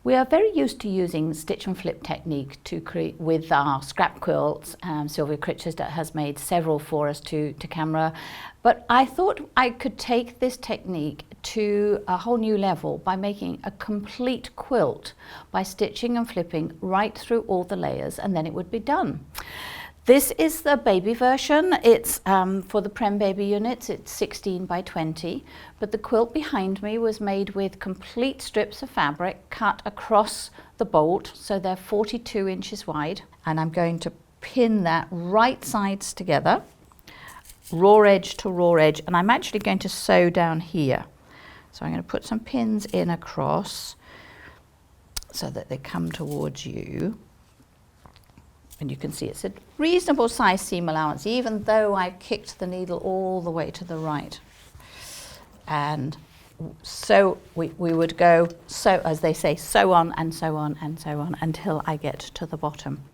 We are very used to using stitch and flip technique to create with our scrap quilts. Sylvia Critchard has made several for us to camera, but I thought I could take this technique to a whole new level by making a complete quilt by stitching and flipping right through all the layers, and then it would be done. This is the baby version. It's for the Prem baby units, it's 16 by 20, but the quilt behind me was made with complete strips of fabric cut across the bolt, so they're 42 inches wide, and I'm going to pin that right sides together, raw edge to raw edge, and I'm actually going to sew down here. So I'm going to put some pins in across so that they come towards you. And you can see it's a reasonable size seam allowance, even though I've kicked the needle all the way to the right. And so we would go, so as they say, sew on and so on and so on until I get to the bottom.